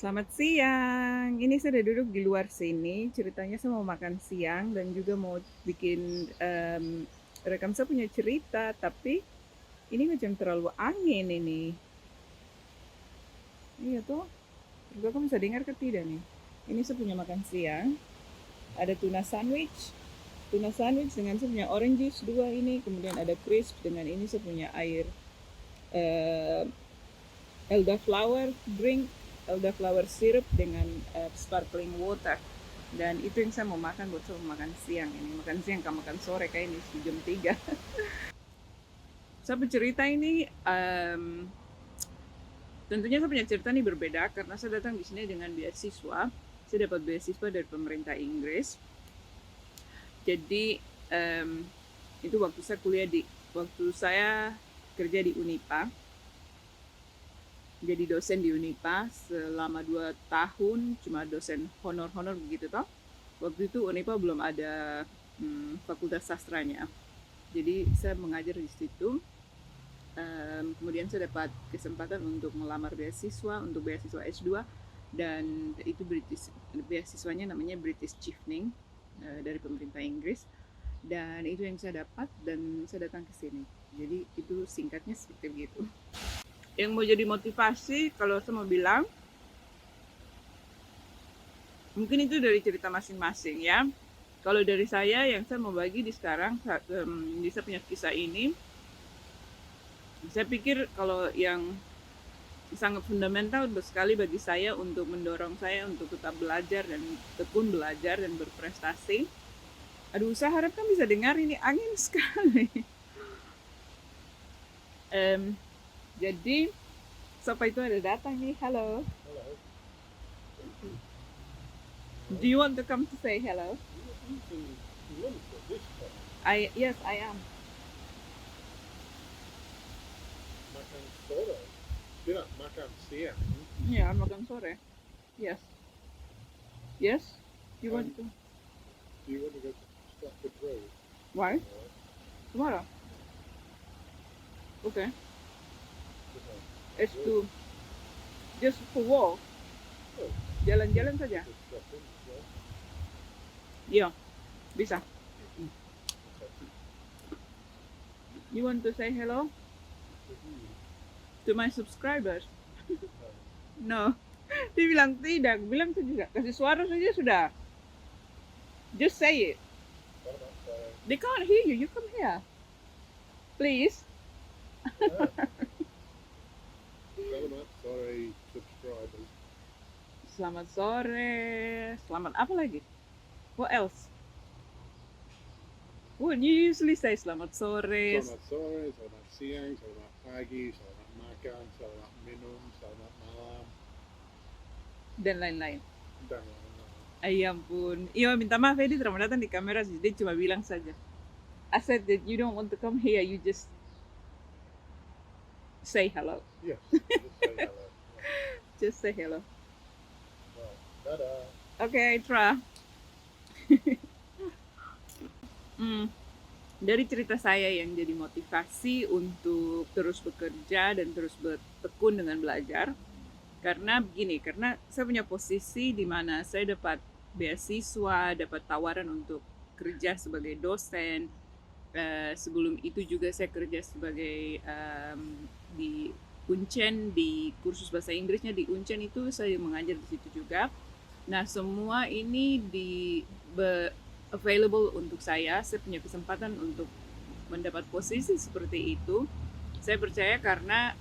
Selamat siang. Ini saya udah duduk di luar sini. Ceritanya saya mau makan siang dan juga mau bikin rekam saya punya cerita, tapi ini macam terlalu angin ini. Iya tuh. Juga kamu bisa dengar ke tidak nih? Ini saya punya makan siang. Ada tuna sandwich dengan saya punya orange juice dua ini. Kemudian ada crisp dengan ini saya punya air eh, elderflower drink, elderflower syrup dengan sparkling water. Dan itu yang saya mau makan buat saya mau makan siang ini. Makan siang, kan makan sore kayak ini jam 3. Saya bercerita ini tentunya saya punya cerita ini berbeda karena saya datang di sini dengan beasiswa. Saya dapat beasiswa dari pemerintah Inggris. Jadi itu waktu saya kerja di Unipa, jadi dosen di Unipa selama 2 tahun, cuma dosen honor-honor begitu toh. Waktu itu Unipa belum ada fakultas sastranya. Jadi saya mengajar di situ. Kemudian saya dapat kesempatan untuk melamar beasiswa untuk beasiswa S2, dan itu beasiswanya namanya British Chevening dari pemerintah Inggris, dan itu yang saya dapat dan saya datang ke sini. Jadi itu singkatnya seperti begitu. Yang mau jadi motivasi, kalau saya mau bilang, mungkin itu dari cerita masing-masing ya. Kalau dari saya, yang saya mau bagi di sekarang, di saya punya kisah ini, saya pikir kalau yang sangat fundamental sekali bagi saya untuk mendorong saya untuk tetap belajar dan tekun belajar dan berprestasi. Aduh, saya harap kan bisa dengar, ini angin sekali. Jadi, siapa itu ada datang nih, halo. Hello. Do you want to come to say hello? You can look at this one. Yes, I am. Makan sore. Tidak makan siang. Yeah, makan sore. Yes. Yes? You want to? Do you want to go to Stratford Road? Why? Or, Tomorrow. Okay. you It's to just for walk. Oh, Jalan-jalan saja. to Stratford as well. Iya, bisa. You want to say hello to my subscribers? No. Dia bilang tidak. Bilang saja. Kasih suara saja sudah. Just say it. What about the They can't hear you. You come here. Please. Selamat sore subscribers? Selamat sore. Selamat apa lagi? What else? What you usually say? Selamat sore. Selamat sore, selamat siang, selamat pagi, selamat makan, selamat minum, selamat malam, Dan lain-lain. dan lain-lain. Ay ampun. Iya, minta maaf ya, dia tidak mau datang di kamera, jadi dia cuma bilang saja. I said that you don't want to come here, you just say hello. Yes, just say hello. Just say hello. Right. Dadah. Okay, I try. Dari cerita saya yang jadi motivasi untuk terus bekerja dan terus bertekun dengan belajar. Karena begini, karena saya punya posisi di mana saya dapat beasiswa, dapat tawaran untuk kerja sebagai dosen. Sebelum itu juga saya kerja sebagai di Uncen, di kursus bahasa Inggrisnya di Uncen itu saya mengajar di situ juga. Nah, semua ini available untuk saya. Saya punya kesempatan untuk mendapat posisi seperti itu. Saya percaya karena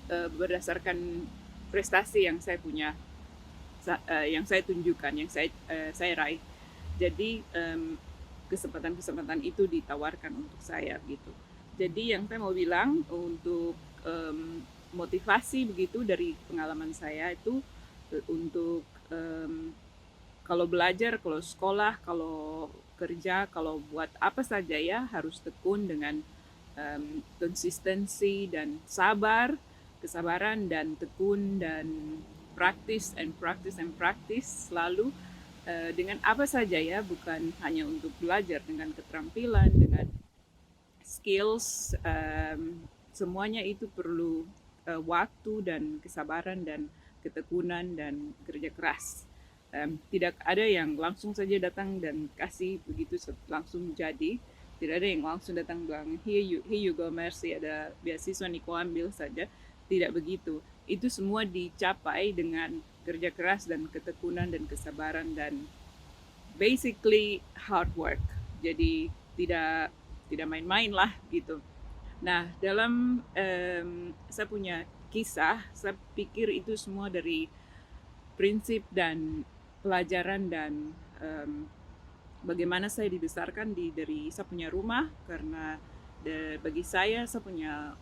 berdasarkan prestasi yang saya punya, yang saya tunjukkan, yang saya raih. Jadi kesempatan-kesempatan itu ditawarkan untuk saya gitu. Jadi yang saya mau bilang untuk motivasi begitu dari pengalaman saya itu untuk kalau belajar, kalau sekolah, kalau kerja, kalau buat apa saja ya harus tekun dengan konsistensi dan kesabaran dan tekun dan practice selalu dengan apa saja ya, bukan hanya untuk belajar, dengan keterampilan, dengan skills, semuanya itu perlu waktu dan kesabaran dan ketekunan dan kerja keras. Tidak ada yang langsung saja datang dan kasih begitu langsung jadi. Tidak ada yang langsung datang bilang, here you go, Mercy, ada beasiswa nih, kau ambil saja. Tidak begitu. Itu semua dicapai dengan kerja keras dan ketekunan dan kesabaran dan basically hard work. Jadi tidak tidak main-main lah gitu. Nah, dalam saya punya kisah, saya pikir itu semua dari prinsip dan pelajaran dan bagaimana saya dibesarkan dari saya punya rumah, karena bagi saya punya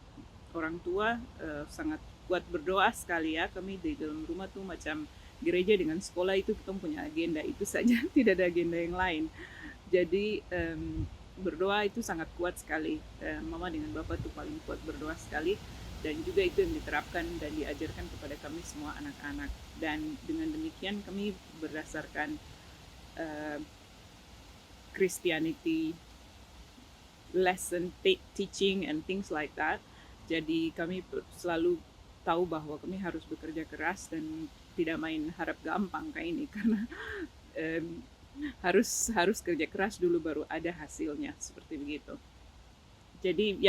orang tua sangat kuat berdoa sekali ya. Kami di dalam rumah tuh macam gereja dengan sekolah itu kita punya agenda itu saja, tidak ada agenda yang lain. Jadi berdoa itu sangat kuat sekali. Mama dengan Bapak tuh paling kuat berdoa sekali, dan juga itu yang diterapkan dan diajarkan kepada kami semua anak-anak. Dan dengan demikian kami berdasarkan Christianity lesson teaching and things like that. Jadi kami selalu tahu bahwa kami harus bekerja keras dan tidak main harap gampang kayak ini, karena harus kerja keras dulu baru ada hasilnya, seperti begitu. Jadi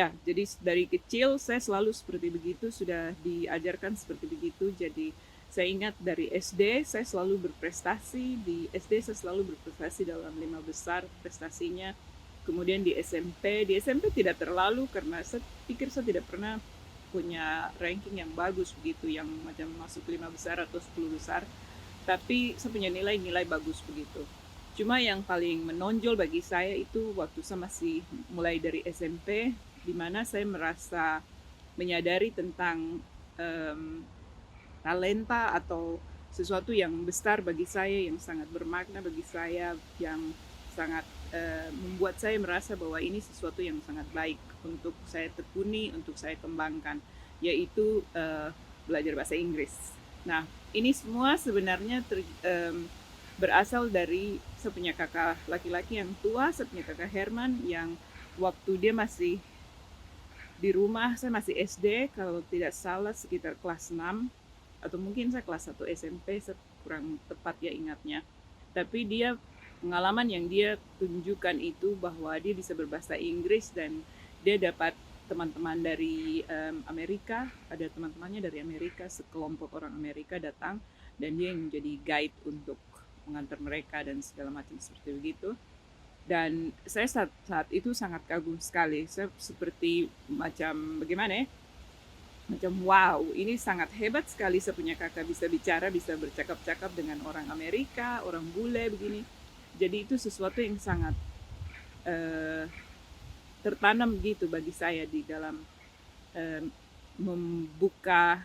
dari kecil saya selalu seperti begitu, sudah diajarkan seperti begitu. Jadi saya ingat dari SD saya selalu berprestasi, di SD saya selalu berprestasi dalam 5 besar prestasinya. Kemudian di SMP tidak terlalu, karena saya pikir saya tidak pernah punya ranking yang bagus begitu, yang macam masuk 5 besar atau 10 besar. Tapi saya punya nilai-nilai bagus begitu. Cuma yang paling menonjol bagi saya itu waktu saya masih mulai dari SMP, di mana saya merasa menyadari tentang talenta atau sesuatu yang besar bagi saya, yang sangat bermakna bagi saya, yang sangat membuat saya merasa bahwa ini sesuatu yang sangat baik untuk saya tekuni, untuk saya kembangkan, yaitu belajar bahasa Inggris. Nah, ini semua sebenarnya berasal dari saya punya kakak laki-laki yang tua, saya punya kakak Herman, yang waktu dia masih di rumah, saya masih SD, kalau tidak salah sekitar kelas 6, atau mungkin saya kelas 1 SMP, saya kurang tepat ya ingatnya. Tapi dia, pengalaman yang dia tunjukkan itu bahwa dia bisa berbahasa Inggris, dan dia dapat teman-teman dari Amerika, ada teman-temannya dari Amerika, sekelompok orang Amerika datang, dan dia yang menjadi guide untuk mengantar mereka dan segala macam seperti begitu. Dan saya saat itu sangat kagum sekali. Saya seperti macam bagaimana ya, macam wow, ini sangat hebat sekali saya punya kakak bisa bicara, bisa bercakap-cakap dengan orang Amerika, orang bule begini. Jadi itu sesuatu yang sangat tertanam gitu bagi saya di dalam membuka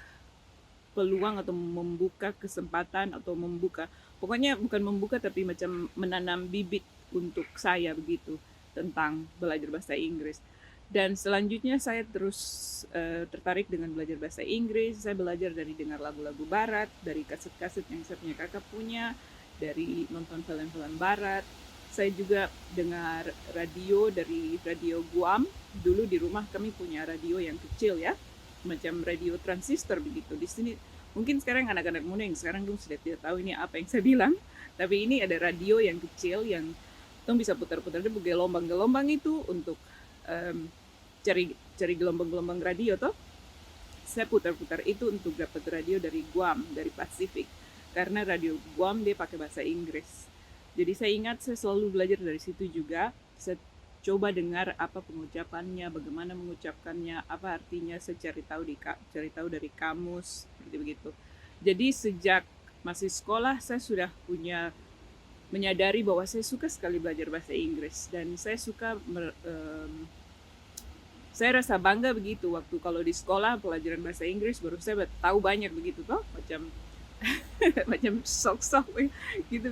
peluang atau membuka kesempatan atau membuka, pokoknya bukan membuka tapi macam menanam bibit untuk saya begitu tentang belajar bahasa Inggris. Dan selanjutnya saya terus tertarik dengan belajar bahasa Inggris. Saya belajar dari dengar lagu-lagu barat, dari kaset-kaset yang saya punya kakak punya, dari nonton film-film barat. Saya juga dengar radio dari radio Guam. Dulu di rumah kami punya radio yang kecil ya, macam radio transistor begitu. Di sini mungkin sekarang anak-anak muda yang sekarang sudah tidak tahu ini apa yang saya bilang, tapi ini ada radio yang kecil yang tong bisa putar-putar, dia gelombang-gelombang itu untuk cari gelombang-gelombang radio toh. Saya putar-putar itu untuk dapat radio dari Guam, dari Pasifik, karena radio Guam dia pakai bahasa Inggris. Jadi saya ingat saya selalu belajar dari situ juga. Saya coba dengar apa pengucapannya, bagaimana mengucapkannya, apa artinya, saya cari tahu dari kamus, seperti begitu. Jadi sejak masih sekolah saya sudah menyadari bahwa saya suka sekali belajar bahasa Inggris, dan saya suka saya rasa bangga begitu waktu kalau di sekolah pelajaran bahasa Inggris baru saya tahu banyak begitu toh, macam macam sok-sok gitu,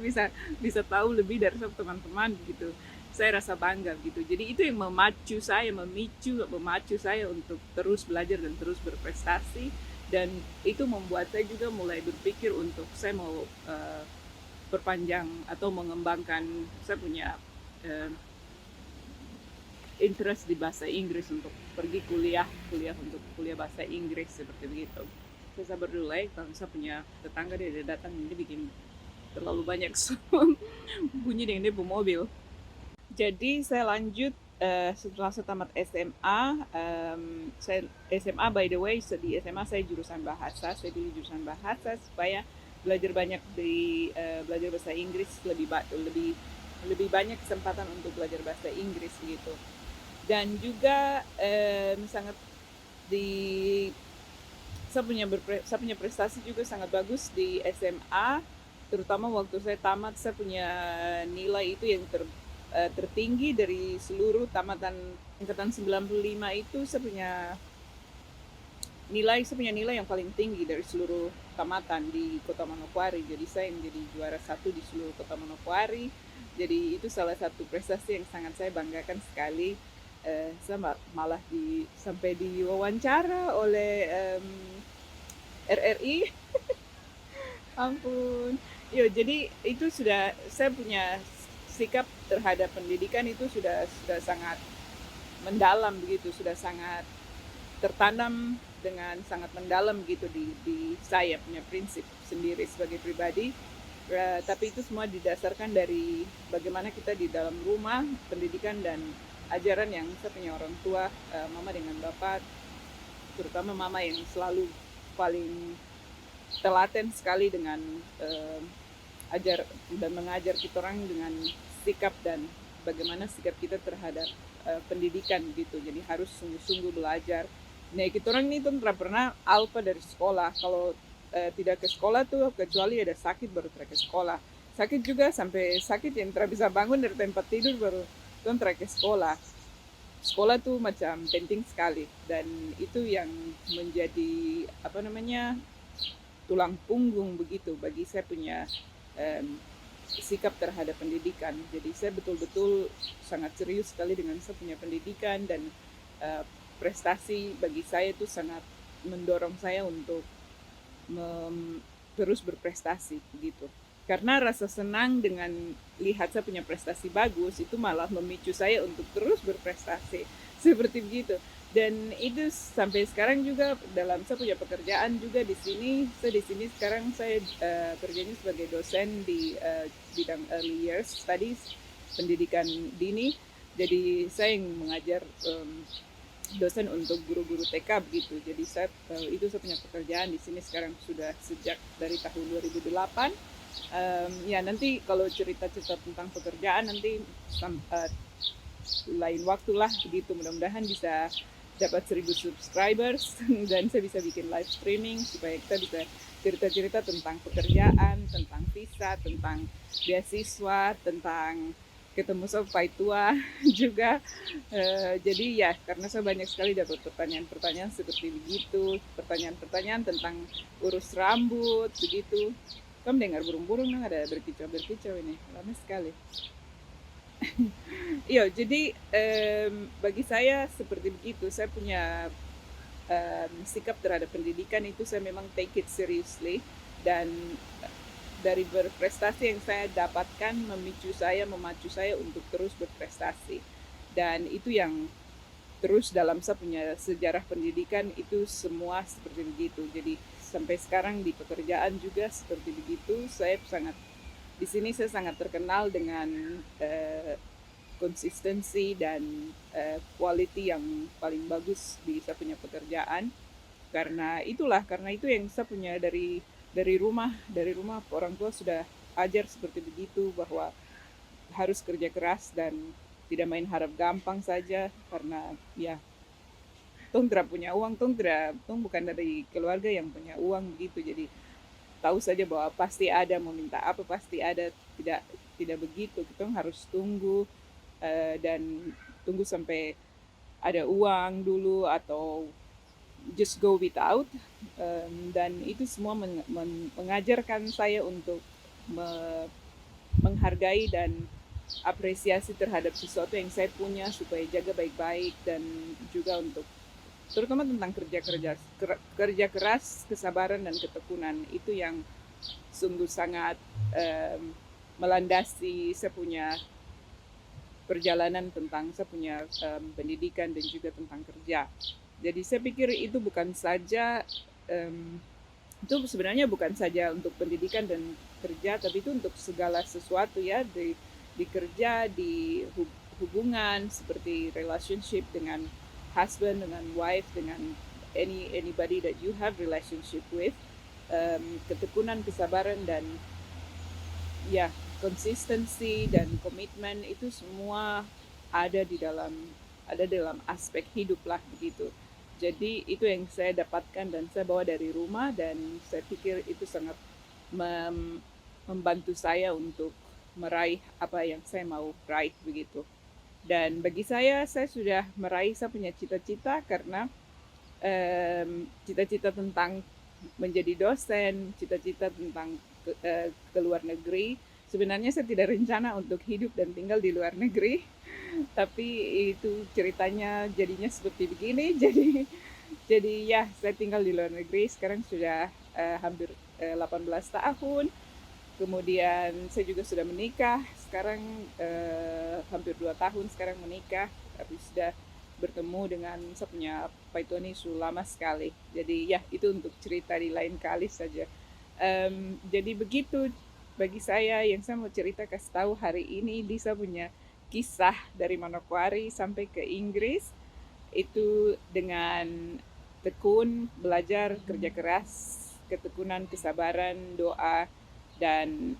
bisa tahu lebih dari teman-teman gitu. Saya rasa bangga gitu. Jadi itu yang memacu saya untuk terus belajar dan terus berprestasi, dan itu membuat saya juga mulai berpikir untuk saya mau perpanjang atau mengembangkan, saya punya interest di bahasa Inggris untuk pergi kuliah bahasa Inggris seperti begitu. saya sabar dulu ya, kalau saya punya tetangga dia datang ini bikin terlalu banyak bunyi dengan dia bawa mobil. Jadi saya lanjut setelah saya tamat SMA. Saya SMA by the way, di SMA saya jurusan bahasa, saya pilih jurusan bahasa supaya belajar banyak belajar bahasa Inggris, lebih lebih banyak kesempatan untuk belajar bahasa Inggris gitu. Dan juga sangat di saya punya prestasi juga sangat bagus di SMA, terutama waktu saya tamat. Saya punya nilai itu yang tertinggi dari seluruh tamatan angkatan 95 itu. Saya punya nilai yang paling tinggi dari seluruh tamatan di Kota Manokwari. Jadi saya yang jadi juara satu di seluruh Kota Manokwari. Jadi itu salah satu prestasi yang sangat saya banggakan sekali. Saya malah sampai diwawancara oleh RRI. Ampun. Yo, jadi itu sudah saya punya sikap terhadap pendidikan itu sudah sangat mendalam begitu, sudah sangat tertanam dengan sangat mendalam gitu di saya punya prinsip sendiri sebagai pribadi. Tapi itu semua didasarkan dari bagaimana kita di dalam rumah, pendidikan dan ajaran yang saya punya orang tua, mama dengan bapak, terutama mama yang selalu paling telaten sekali dengan ajar dan mengajar kita orang dengan sikap dan bagaimana sikap kita terhadap pendidikan gitu. Jadi harus sungguh-sungguh belajar. Nah, kita orang ini tuh pernah alpa dari sekolah. Kalau tidak ke sekolah tuh kecuali ada sakit baru ke sekolah. Sakit juga sampai sakit yang tidak bisa bangun dari tempat tidur baru tuh ke sekolah. Sekolah tuh macam penting sekali dan itu yang menjadi tulang punggung begitu bagi saya punya sikap terhadap pendidikan. Jadi saya betul-betul sangat serius sekali dengan saya punya pendidikan dan prestasi bagi saya itu sangat mendorong saya untuk terus berprestasi begitu. Karena rasa senang dengan lihat saya punya prestasi bagus itu malah memicu saya untuk terus berprestasi seperti begitu. Dan itu sampai sekarang juga dalam saya punya pekerjaan juga di sini. Saya di sini sekarang saya kerjanya sebagai dosen di bidang early years studies, pendidikan dini. Jadi saya yang mengajar dosen untuk guru-guru TK begitu. Jadi itu saya punya pekerjaan di sini sekarang sudah sejak dari tahun 2008. Ya nanti kalau cerita-cerita tentang pekerjaan nanti lain waktulah begitu. Mudah-mudahan bisa dapat 1000 subscribers dan saya bisa bikin live streaming supaya kita bisa cerita-cerita tentang pekerjaan, tentang visa, tentang beasiswa, tentang ketemu sampai tua juga. Jadi ya karena saya banyak sekali dapat pertanyaan-pertanyaan seperti begitu, pertanyaan-pertanyaan tentang urus rambut begitu. Kamu dengar burung-burung dong, ada berkicau-berkicau ini, lama sekali. Iya, jadi bagi saya seperti begitu. Saya punya sikap terhadap pendidikan itu saya memang take it seriously dan dari berprestasi yang saya dapatkan memacu saya untuk terus berprestasi. Dan itu yang terus dalam saya punya sejarah pendidikan itu semua seperti begitu. Jadi sampai sekarang di pekerjaan juga seperti begitu. Di sini saya sangat terkenal dengan konsistensi dan quality yang paling bagus di saya punya pekerjaan. Karena itu yang saya punya dari rumah orang tua sudah ajar seperti begitu bahwa harus kerja keras dan tidak main harap gampang saja karena ya tong tidak punya uang, tong bukan dari keluarga yang punya uang begitu. Jadi tahu saja bahwa pasti ada, mau minta apa pasti ada, tidak begitu. Kita harus tunggu dan tunggu sampai ada uang dulu atau just go without. Dan itu semua mengajarkan saya untuk menghargai dan apresiasi terhadap sesuatu yang saya punya supaya jaga baik-baik dan juga untuk terutama tentang kerja keras, kesabaran dan ketekunan itu yang sungguh sangat melandasi saya punya perjalanan tentang saya punya pendidikan dan juga tentang kerja. Jadi saya pikir itu bukan saja itu sebenarnya bukan saja untuk pendidikan dan kerja, tapi itu untuk segala sesuatu ya, di kerja, di hubungan seperti relationship dengan husband, dengan wife, dengan anybody that you have relationship with. Ketekunan, kesabaran, dan ya konsistensi dan komitmen itu semua ada dalam aspek hidup lah begitu. Jadi itu yang saya dapatkan dan saya bawa dari rumah, dan saya pikir itu sangat membantu saya untuk meraih apa yang saya mau raih begitu. Dan bagi saya sudah meraih saya punya cita-cita, karena cita-cita tentang menjadi dosen, cita-cita tentang ke luar negeri. Sebenarnya saya tidak rencana untuk hidup dan tinggal di luar negeri, tapi itu ceritanya jadinya seperti begini. Jadi ya, saya tinggal di luar negeri sekarang sudah hampir 18 tahun. Kemudian saya juga sudah menikah sekarang, hampir 2 tahun sekarang menikah, tapi sudah bertemu dengan saya punya Paitoni sudah lama sekali. Jadi ya, itu untuk cerita di lain kali saja. Jadi begitu bagi saya yang saya mau cerita kasih tahu hari ini. Lisa punya kisah dari Manokwari sampai ke Inggris itu dengan tekun, belajar, kerja keras, ketekunan, kesabaran, doa, dan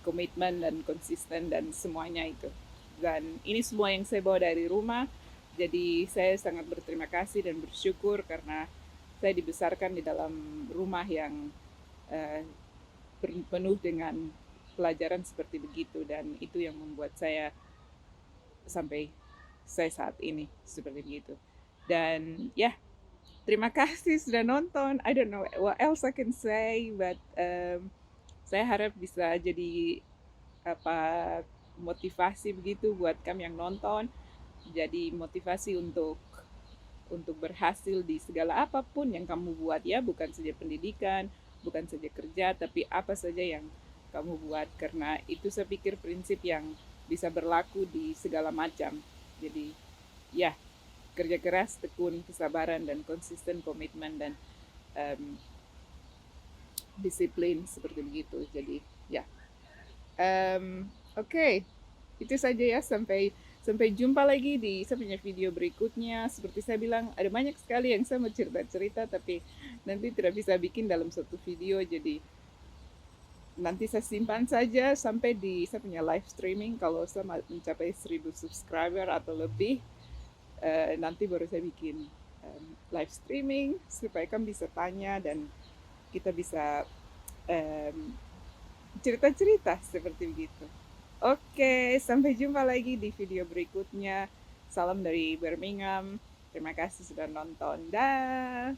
komitmen dan konsisten dan semuanya itu. Dan ini semua yang saya bawa dari rumah. Jadi saya sangat berterima kasih dan bersyukur karena saya dibesarkan di dalam rumah yang penuh dengan pelajaran seperti begitu, dan itu yang membuat saya sampai saya saat ini seperti begitu. Dan ya, terima kasih sudah nonton. I don't know what else I can say, but saya harap bisa jadi motivasi begitu buat kami yang nonton. Jadi motivasi untuk berhasil di segala apapun yang kamu buat ya, bukan saja pendidikan, bukan saja kerja, tapi apa saja yang kamu buat, karena itu saya pikir prinsip yang bisa berlaku di segala macam. Jadi ya, kerja keras, tekun, kesabaran, dan konsisten, komitmen, dan disiplin seperti begitu. Jadi ya, oke. Itu saja ya, sampai jumpa lagi di saya punya video berikutnya. Seperti saya bilang, ada banyak sekali yang saya mau cerita-cerita, tapi nanti tidak bisa bikin dalam satu video. Jadi nanti saya simpan saja sampai di saya punya live streaming. Kalau saya mencapai 1000 subscriber atau lebih, nanti baru saya bikin live streaming supaya kamu bisa tanya dan kita bisa cerita-cerita seperti begitu. Oke, sampai jumpa lagi di video berikutnya. Salam dari Birmingham. Terima kasih sudah nonton. Dah.